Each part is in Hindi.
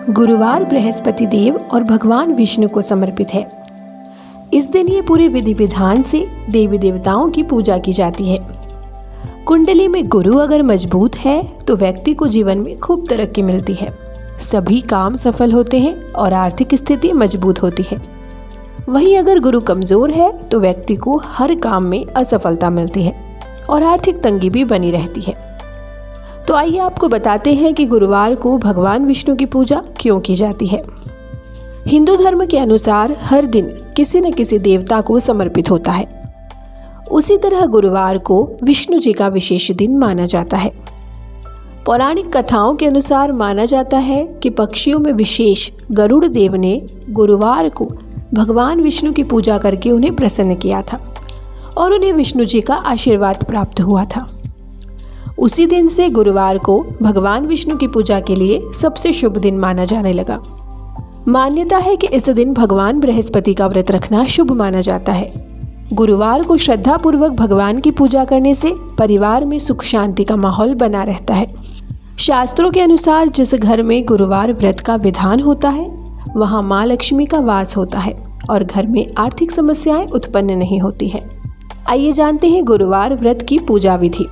गुरुवार बृहस्पति देव और भगवान विष्णु को समर्पित है। इस दिन ये पूरे विधि विधान से देवी देवताओं की पूजा की जाती है। कुंडली में गुरु अगर मजबूत है तो व्यक्ति को जीवन में खूब तरक्की मिलती है, सभी काम सफल होते हैं और आर्थिक स्थिति मजबूत होती है। वहीं अगर गुरु कमजोर है तो व्यक्ति को हर काम में असफलता मिलती है और आर्थिक तंगी भी बनी रहती है। तो आइए आपको बताते हैं कि गुरुवार को भगवान विष्णु की पूजा क्यों की जाती है। हिंदू धर्म के अनुसार हर दिन किसी न किसी देवता को समर्पित होता है। उसी तरह गुरुवार को विष्णु जी का विशेष दिन माना जाता है। पौराणिक कथाओं के अनुसार माना जाता है कि पक्षियों में विशेष गरुड़ देव ने गुरुवार को भगवान विष्णु की पूजा करके उन्हें प्रसन्न किया था और उन्हें विष्णु जी का आशीर्वाद प्राप्त हुआ था। उसी दिन से गुरुवार को भगवान विष्णु की पूजा के लिए सबसे शुभ दिन माना जाने लगा। मान्यता है कि इस दिन भगवान बृहस्पति का व्रत रखना शुभ माना जाता है। गुरुवार को श्रद्धा पूर्वक भगवान की पूजा करने से परिवार में सुख शांति का माहौल बना रहता है। शास्त्रों के अनुसार जिस घर में गुरुवार व्रत का विधान होता है वहाँ माँ लक्ष्मी का वास होता है और घर में आर्थिक समस्याएं उत्पन्न नहीं होती हैं। आइए जानते हैं गुरुवार व्रत की पूजा विधि।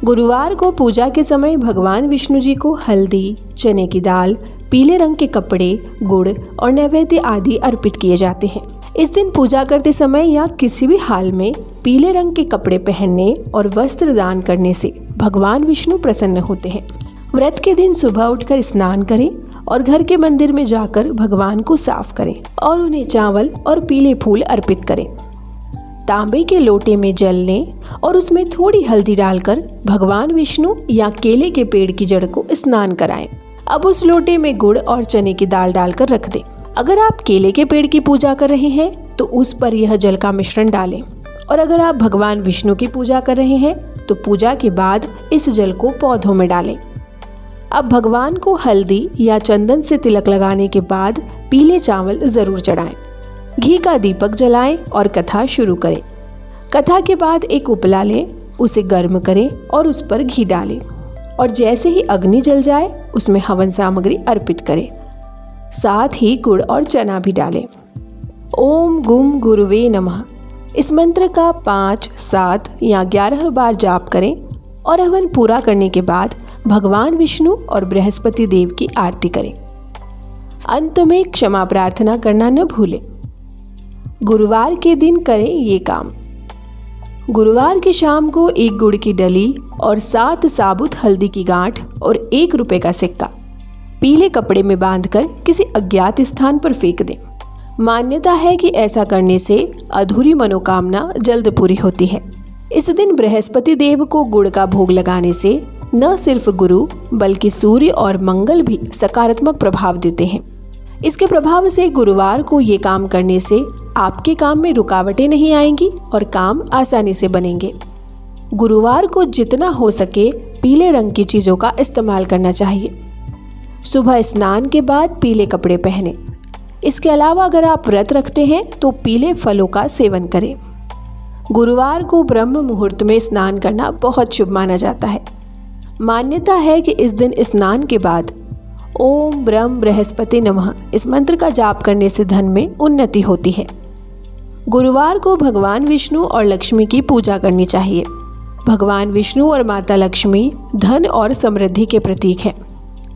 गुरुवार को पूजा के समय भगवान विष्णु जी को हल्दी, चने की दाल, पीले रंग के कपड़े, गुड़ और नैवेद्य आदि अर्पित किए जाते हैं। इस दिन पूजा करते समय या किसी भी हाल में पीले रंग के कपड़े पहनने और वस्त्र दान करने से भगवान विष्णु प्रसन्न होते हैं। व्रत के दिन सुबह उठकर स्नान करें और घर के मंदिर में जाकर भगवान को साफ करें और उन्हें चावल और पीले फूल अर्पित करें। तांबे के लोटे में जल लें और उसमें थोड़ी हल्दी डालकर भगवान विष्णु या केले के पेड़ की जड़ को स्नान कराएं। अब उस लोटे में गुड़ और चने की दाल डालकर रख दें। अगर आप केले के पेड़ की पूजा कर रहे हैं तो उस पर यह जल का मिश्रण डालें और अगर आप भगवान विष्णु की पूजा कर रहे हैं तो पूजा के बाद इस जल को पौधों में डालें। अब भगवान को हल्दी या चंदन से तिलक लगाने के बाद पीले चावल जरूर चढ़ाएं। घी का दीपक जलाएं और कथा शुरू करें। कथा के बाद एक उपला लें, उसे गर्म करें और उस पर घी डालें और जैसे ही अग्नि जल जाए उसमें हवन सामग्री अर्पित करें। साथ ही गुड़ और चना भी डालें। ओम गुम गुरुवे नमः इस मंत्र का 5, 7 या 11 बार जाप करें और हवन पूरा करने के बाद भगवान विष्णु और बृहस्पति देव की आरती करें। अंत में क्षमा प्रार्थना करना न भूलें। गुरुवार के दिन करें ये काम। गुरुवार की शाम को एक गुड़ की डली और 7 साबुत हल्दी की गांठ और 1 रुपए का सिक्का पीले कपड़े में बांधकर किसी अज्ञात स्थान पर फेंक दें। मान्यता है कि ऐसा करने से अधूरी मनोकामना जल्द पूरी होती है। इस दिन बृहस्पति देव को गुड़ का भोग लगाने से न सिर्फ गुरु बल्कि सूर्य और मंगल भी सकारात्मक प्रभाव देते हैं। इसके प्रभाव से गुरुवार को ये काम करने से आपके काम में रुकावटें नहीं आएंगी और काम आसानी से बनेंगे। गुरुवार को जितना हो सके पीले रंग की चीज़ों का इस्तेमाल करना चाहिए। सुबह स्नान के बाद पीले कपड़े पहनें। इसके अलावा अगर आप व्रत रखते हैं तो पीले फलों का सेवन करें। गुरुवार को ब्रह्म मुहूर्त में स्नान करना बहुत शुभ माना जाता है। मान्यता है कि इस दिन स्नान के बाद ओम ब्रह्म बृहस्पति नमः इस मंत्र का जाप करने से धन में उन्नति होती है। गुरुवार को भगवान विष्णु और लक्ष्मी की पूजा करनी चाहिए। भगवान विष्णु और माता लक्ष्मी धन और समृद्धि के प्रतीक हैं।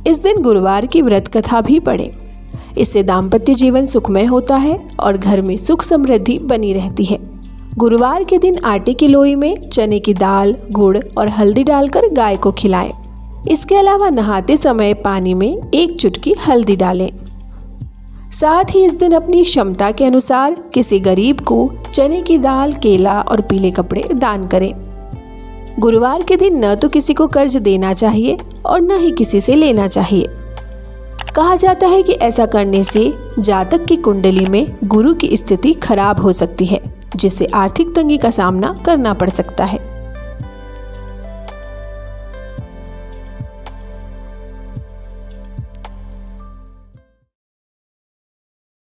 इस दिन गुरुवार की व्रत कथा भी पढ़ें। इससे दाम्पत्य जीवन सुखमय होता है और घर में सुख समृद्धि बनी रहती है। गुरुवार के दिन आटे की लोई में चने की दाल, गुड़ और हल्दी डालकर गाय को खिलाएं। इसके अलावा नहाते समय पानी में 1 चुटकी हल्दी डालें। साथ ही इस दिन अपनी क्षमता के अनुसार किसी गरीब को चने की दाल, केला और पीले कपड़े दान करें। गुरुवार के दिन न तो किसी को कर्ज देना चाहिए और न ही किसी से लेना चाहिए। कहा जाता है कि ऐसा करने से जातक की कुंडली में गुरु की स्थिति खराब हो सकती है, जिससे आर्थिक तंगी का सामना करना पड़ सकता है।